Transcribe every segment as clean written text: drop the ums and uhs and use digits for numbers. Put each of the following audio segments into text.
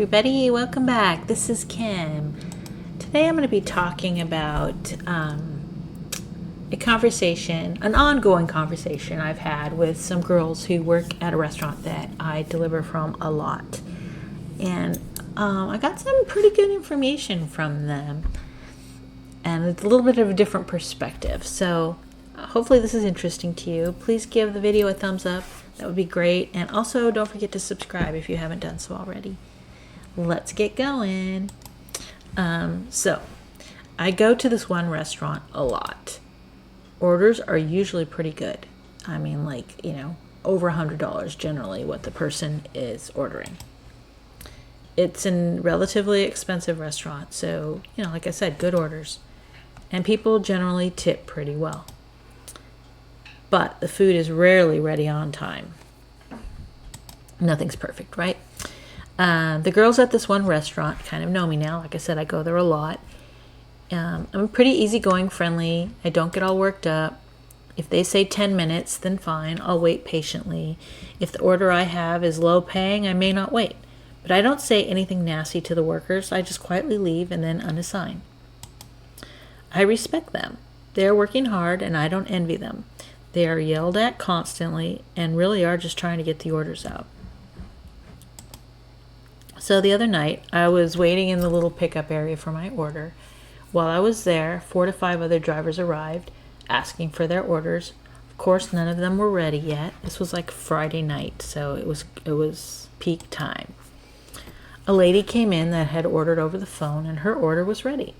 everybody, welcome back. This is Kim. Today I'm going to be talking about a conversation, an ongoing conversation I've had with some girls who work at a restaurant that I deliver from a lot. And I got some pretty good information from them. And it's a little bit of a different perspective. So hopefully this is interesting to you. Please give the video a thumbs up. That would be great. And also don't forget to subscribe if you haven't done so already. Let's get going. So I go to this one restaurant a lot. Orders are usually pretty good. I mean, like, over $100 generally what the person is ordering. It's a relatively expensive restaurant. So, like I said, good orders. And people generally tip pretty well. But the food is rarely ready on time. Nothing's perfect, right? The girls at this one restaurant kind of know me now. Like I said, I go there a lot. I'm pretty easygoing, friendly. I don't get all worked up. If they say 10 minutes, then fine. I'll wait patiently. If the order I have is low paying, I may not wait. But I don't say anything nasty to the workers. I just quietly leave and then unassign. I respect them. They're working hard and I don't envy them. They are yelled at constantly and really are just trying to get the orders out. So the other night, I was waiting in the little pickup area for my order. While I was there, 4 to 5 other drivers arrived, asking for their orders. Of course, none of them were ready yet. This was like Friday night, so it was peak time. A lady came in that had ordered over the phone, and her order was ready.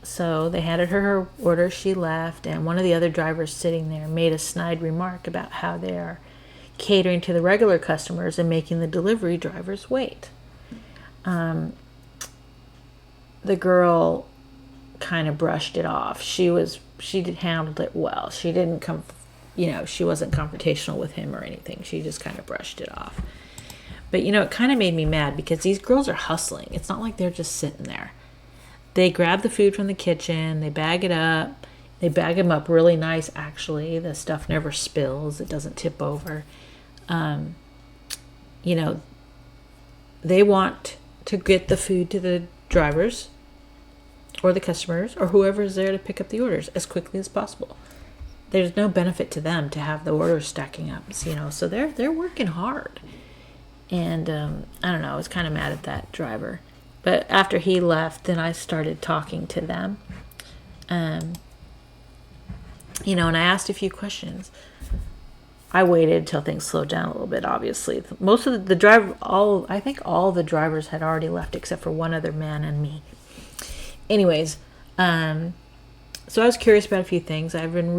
So they handed her order, she left, and one of the other drivers sitting there made a snide remark about how they are catering to the regular customers and making the delivery drivers wait. The girl kind of brushed it off. She handled it well. She didn't she wasn't confrontational with him or anything. She just kind of brushed it off. But it kind of made me mad because these girls are hustling. It's not like they're just sitting there. They grab the food from the kitchen, they bag it up. They bag them up really nice, actually. The stuff never spills. It doesn't tip over. They want to get the food to the drivers or the customers or whoever is there to pick up the orders as quickly as possible. There's no benefit to them to have the orders stacking up, so they're working hard. And I don't know, I was kind of mad at that driver. But after he left, then I started talking to them. And I asked a few questions. I waited until things slowed down a little bit, obviously. Most of I think all the drivers had already left except for one other man and me. Anyways, so I was curious about a few things. I've been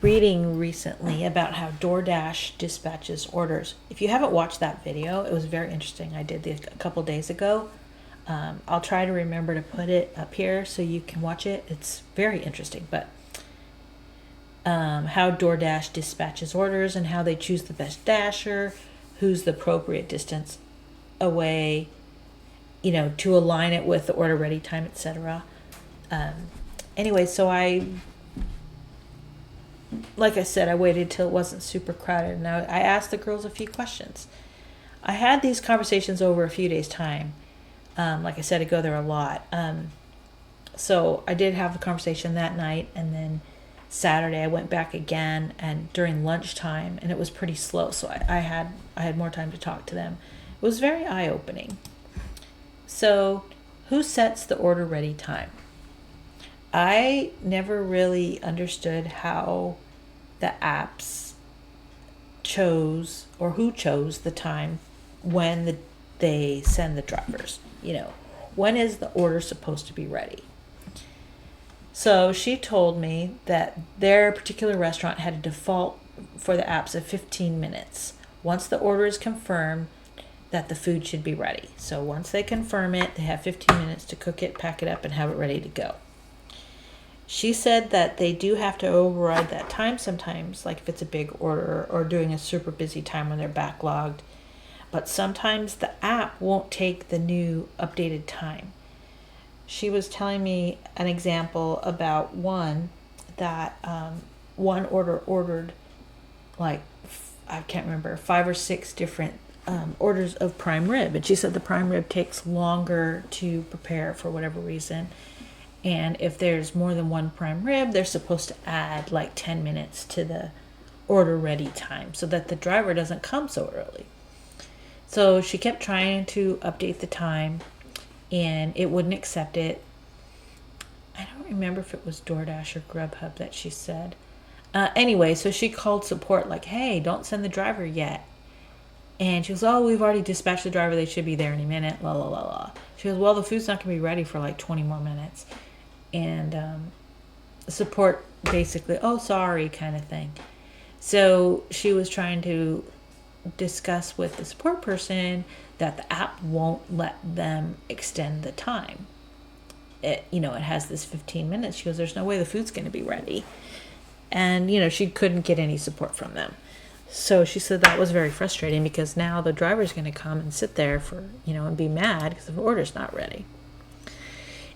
reading recently about how Doordash dispatches orders. If you haven't watched that video, it was very interesting. I did this a couple days ago. I'll try to remember to put it up here so you can watch it. It's very interesting, but how DoorDash dispatches orders and how they choose the best dasher, who's the appropriate distance away, to align it with the order ready time, etc. Anyway, so like I said, I waited till it wasn't super crowded, and I asked the girls a few questions. I had these conversations over a few days' time. Like I said, I go there a lot. So I did have a conversation that night, and then Saturday I went back again, and during lunchtime, and it was pretty slow, so I had more time to talk to them. It was very eye-opening. So, who sets the order ready time? I never really understood how the apps chose, or who chose the time when they send the drivers. When is the order supposed to be ready? So she told me that their particular restaurant had a default for the apps of 15 minutes. Once the order is confirmed, that the food should be ready. So once they confirm it, they have 15 minutes to cook it, pack it up, and have it ready to go. She said that they do have to override that time sometimes, like if it's a big order or doing a super busy time when they're backlogged. But sometimes the app won't take the new updated time. She was telling me an example about one that one ordered like, I can't remember, 5 or 6 different orders of prime rib, and she said the prime rib takes longer to prepare for whatever reason. And if there's more than one prime rib, they're supposed to add like 10 minutes to the order ready time so that the driver doesn't come so early. So she kept trying to update the time and it wouldn't accept it. I don't remember if it was Doordash or Grubhub that she said. Anyway, so she called support like, hey, don't send the driver yet. And she goes, oh, we've already dispatched the driver. They should be there any minute, la, la, la, la. She goes, well, the food's not going to be ready for like 20 more minutes. And support basically, oh, sorry, kind of thing. So she was trying to discuss with the support person that the app won't let them extend the time. It has this 15 minutes. She goes, there's no way the food's going to be ready. And, she couldn't get any support from them. So she said that was very frustrating because now the driver's going to come and sit there for, and be mad because the order's not ready.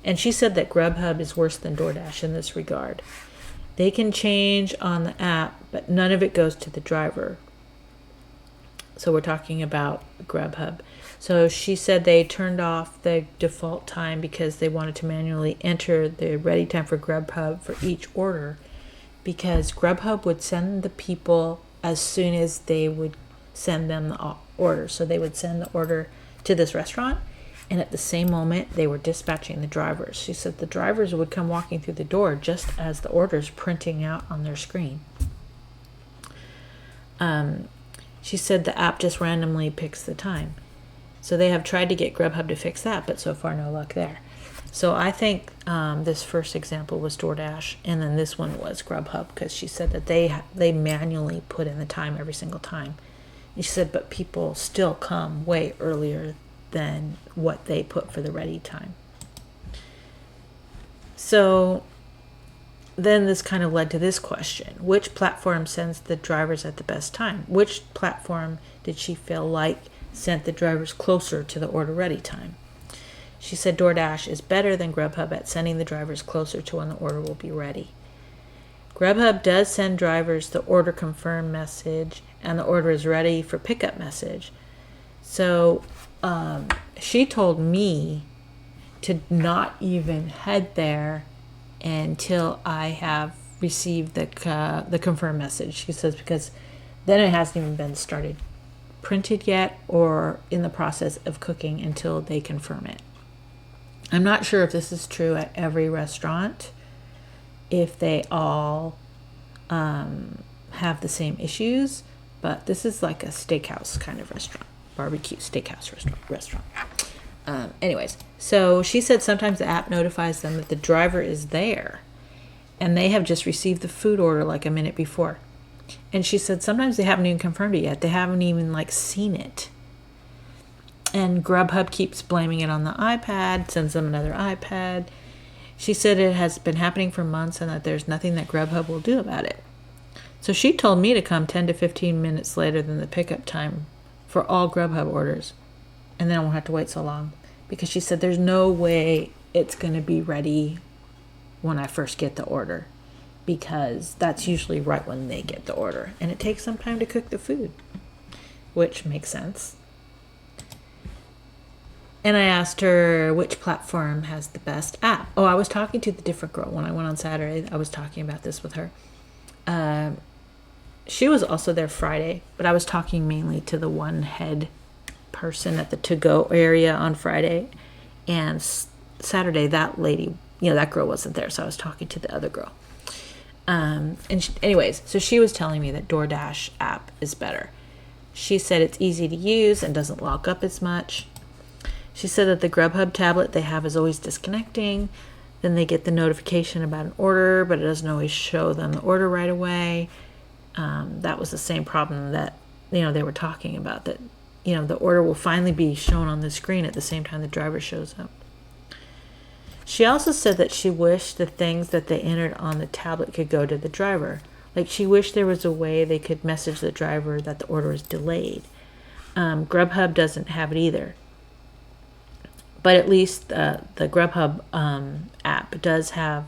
And she said that Grubhub is worse than DoorDash in this regard. They can change on the app, but none of it goes to the driver. So we're talking about Grubhub. So she said they turned off the default time because they wanted to manually enter the ready time for Grubhub for each order, because Grubhub would send the people as soon as they would send them the order. So they would send the order to this restaurant, and at the same moment they were dispatching the drivers. She said the drivers would come walking through the door just as the order's printing out on their screen. She said the app just randomly picks the time. So they have tried to get Grubhub to fix that, but so far no luck there. So I think this first example was DoorDash, and then this one was Grubhub, because she said that they manually put in the time every single time. And she said, but people still come way earlier than what they put for the ready time. So then this kind of led to this question. Which platform sends the drivers at the best time? Which platform did she feel like sent the drivers closer to the order ready time? She said DoorDash is better than Grubhub at sending the drivers closer to when the order will be ready. Grubhub does send drivers the order confirm message and the order is ready for pickup message. So she told me to not even head there until I have received the confirm message. She says because then it hasn't even been started printed yet or in the process of cooking until they confirm it. I'm not sure if this is true at every restaurant, if they all have the same issues, but this is like a steakhouse kind of restaurant, barbecue steakhouse restaurant. Anyways, so she said sometimes the app notifies them that the driver is there and they have just received the food order like a minute before. And she said sometimes they haven't even confirmed it yet. They haven't even seen it. And Grubhub keeps blaming it on the iPad, sends them another iPad. She said it has been happening for months and that there's nothing that Grubhub will do about it. So she told me to come 10 to 15 minutes later than the pickup time for all Grubhub orders. And then I won't have to wait so long. Because she said there's no way it's going to be ready when I first get the order. Because that's usually right when they get the order. And it takes some time to cook the food. Which makes sense. And I asked her which platform has the best app. Oh, I was talking to the different girl. When I went on Saturday, I was talking about this with her. She was also there Friday, but I was talking mainly to the one head person at the to-go area on Friday. And Saturday, that lady, that girl wasn't there, so I was talking to the other girl. Anyways, so she was telling me that DoorDash app is better. She said it's easy to use and doesn't lock up as much. She said that the Grubhub tablet they have is always disconnecting. Then they get the notification about an order, but it doesn't always show them the order right away. That was the same problem that, they were talking about, that, the order will finally be shown on the screen at the same time the driver shows up. She also said that she wished the things that they entered on the tablet could go to the driver. Like she wished there was a way they could message the driver that the order is delayed. Grubhub doesn't have it either. But at least the Grubhub app does have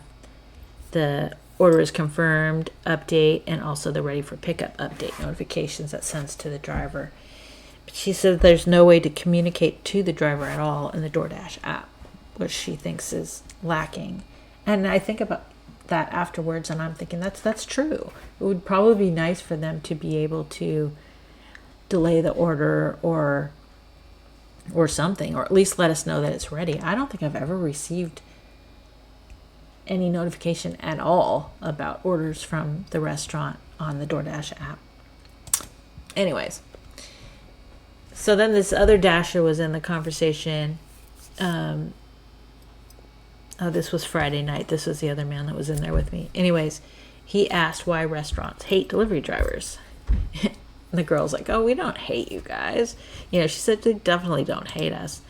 the order is confirmed update and also the ready for pickup update notifications that sends to the driver. She said there's no way to communicate to the driver at all in the DoorDash app, which she thinks is lacking. And I think about that afterwards, and I'm thinking that's true. It would probably be nice for them to be able to delay the order or something, or at least let us know that it's ready. I don't think I've ever received any notification at all about orders from the restaurant on the DoorDash app. Anyways, so then this other Dasher was in the conversation. This was Friday night. This was the other man that was in there with me. Anyways, he asked why restaurants hate delivery drivers. And the girl's like, oh, we don't hate you guys. She said they definitely don't hate us.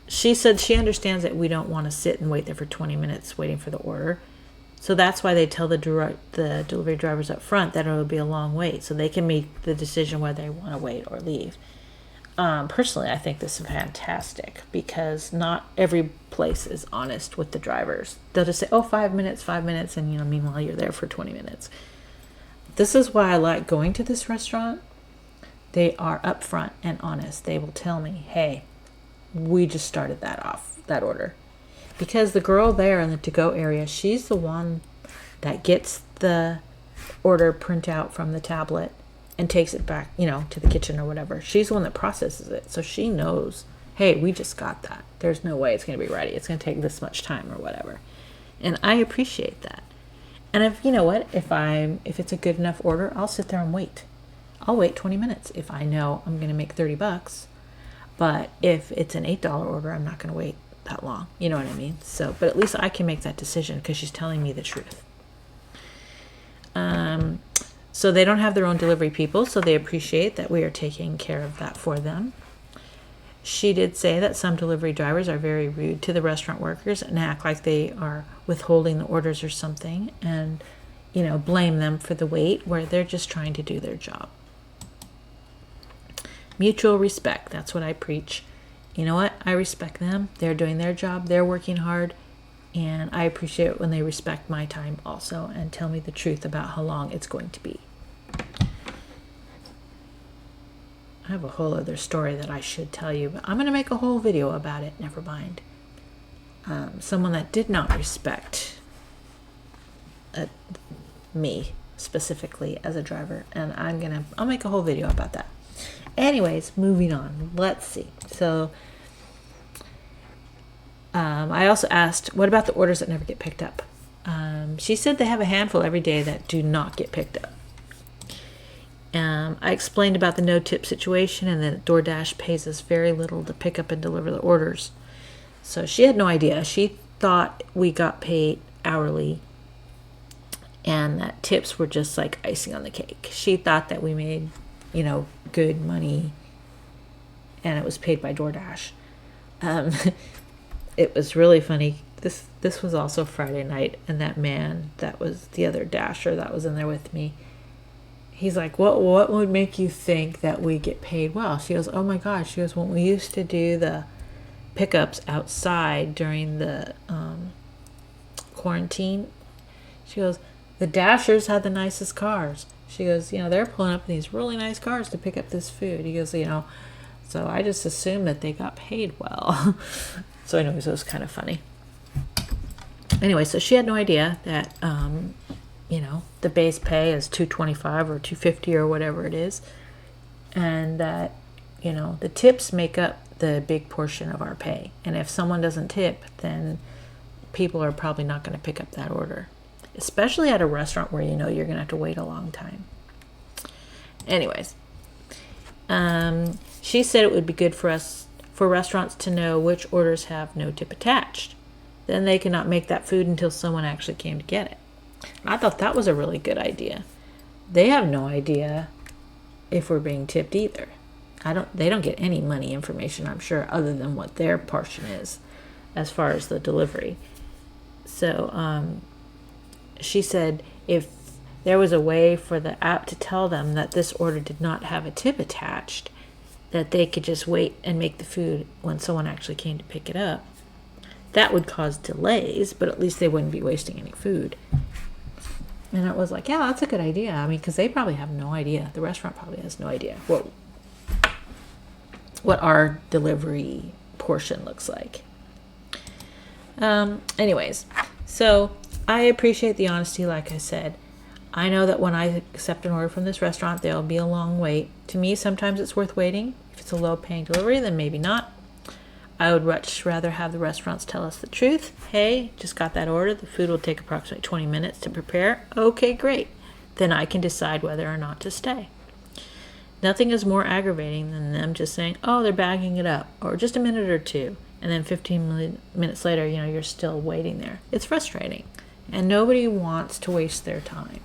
She said she understands that we don't want to sit and wait there for 20 minutes waiting for the order. So that's why they tell the delivery drivers up front that it will be a long wait, so they can make the decision whether they want to wait or leave. Personally, I think this is fantastic because not every place is honest with the drivers. They'll just say, oh, 5 minutes, and meanwhile you're there for 20 minutes. This is why I like going to this restaurant. They are upfront and honest. They will tell me, hey, we just started that order. Because the girl there in the to-go area, she's the one that gets the order printout from the tablet and takes it back, to the kitchen or whatever. She's the one that processes it. So she knows, hey, we just got that. There's no way it's going to be ready. It's going to take this much time or whatever. And I appreciate that. And if it's a good enough order, I'll sit there and wait. I'll wait 20 minutes if I know I'm going to make $30. But if it's an $8 order, I'm not going to wait that long. You know what I mean? So, but at least I can make that decision because she's telling me the truth. So they don't have their own delivery people, so they appreciate that we are taking care of that for them. She did say that some delivery drivers are very rude to the restaurant workers and act like they are withholding the orders or something and, blame them for the wait where they're just trying to do their job. Mutual respect. That's what I preach. You know what? I respect them. They're doing their job. They're working hard. And I appreciate it when they respect my time also and tell me the truth about how long it's going to be. I have a whole other story that I should tell you, but I'm going to make a whole video about it. Never mind. Someone that did not respect me specifically as a driver, and I'll make a whole video about that. Anyways, moving on. Let's see. So I also asked, what about the orders that never get picked up? She said they have a handful every day that do not get picked up. I explained about the no-tip situation and that DoorDash pays us very little to pick up and deliver the orders. So she had no idea. She thought we got paid hourly and that tips were just like icing on the cake. She thought that we made, good money and it was paid by DoorDash. It was really funny. This was also Friday night, and that man that was the other Dasher that was in there with me, he's like, what would make you think that we get paid well? She goes, oh my gosh. She goes, when we used to do the pickups outside during the quarantine, she goes, the Dashers had the nicest cars. She goes, they're pulling up in these really nice cars to pick up this food. He goes, so I just assumed that they got paid well. So anyways, it was kind of funny. Anyway, so she had no idea that, the base pay is $2.25 or $2.50 or whatever it is. And that, the tips make up the big portion of our pay. And if someone doesn't tip, then people are probably not going to pick up that order. Especially at a restaurant where you're going to have to wait a long time. Anyways, she said it would be good for restaurants to know which orders have no tip attached. Then they cannot make that food until someone actually came to get it. And I thought that was a really good idea. They have no idea if we're being tipped either. They don't get any money information, I'm sure, other than what their portion is as far as the delivery. So she said if there was a way for the app to tell them that this order did not have a tip attached, that they could just wait and make the food when someone actually came to pick it up. That would cause delays, but at least they wouldn't be wasting any food. And it was like, yeah, that's a good idea. I mean, because they probably have no idea. The restaurant probably has no idea what our delivery portion looks like. Anyways, so I appreciate the honesty. Like I said, I know that when I accept an order from this restaurant, there'll be a long wait. To me, sometimes it's worth waiting. If it's a low-paying delivery, then maybe not. I would much rather have the restaurants tell us the truth. Hey, just got that order. The food will take approximately 20 minutes to prepare. Okay, great. Then I can decide whether or not to stay. Nothing is more aggravating than them just saying, oh, they're bagging it up, or just a minute or two, and then 15 minutes later, you're still waiting there. It's frustrating, and nobody wants to waste their time,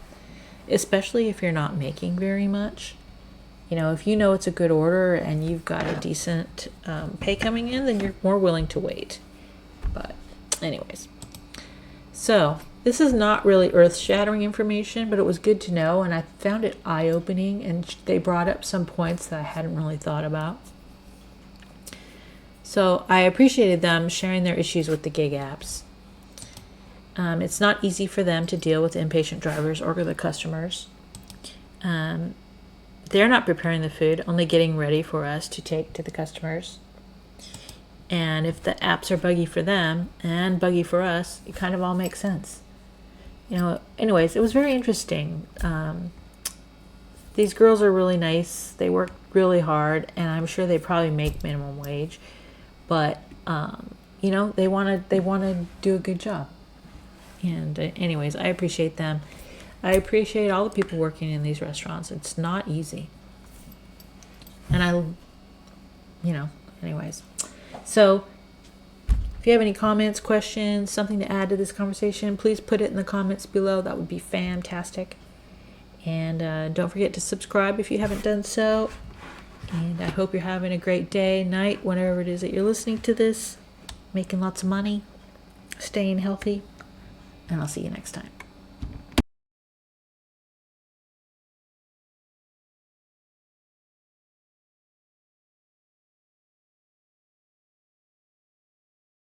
especially if you're not making very much. If you know it's a good order and you've got a decent pay coming in, then you're more willing to wait. But anyways, so this is not really earth-shattering information, but it was good to know, and I found it eye-opening, and they brought up some points that I hadn't really thought about. So I appreciated them sharing their issues with the gig apps. It's not easy for them to deal with impatient drivers or the customers. They're not preparing the food, only getting ready for us to take to the customers. And if the apps are buggy for them and buggy for us, it kind of all makes sense. Anyways, it was very interesting. These girls are really nice. They work really hard, and I'm sure they probably make minimum wage. But, they want to do a good job. And anyways, I appreciate them. I appreciate all the people working in these restaurants. It's not easy. And anyways. So, if you have any comments, questions, something to add to this conversation, please put it in the comments below. That would be fantastic. And don't forget to subscribe if you haven't done so. And I hope you're having a great day, night, whenever it is that you're listening to this. Making lots of money. Staying healthy. And I'll see you next time.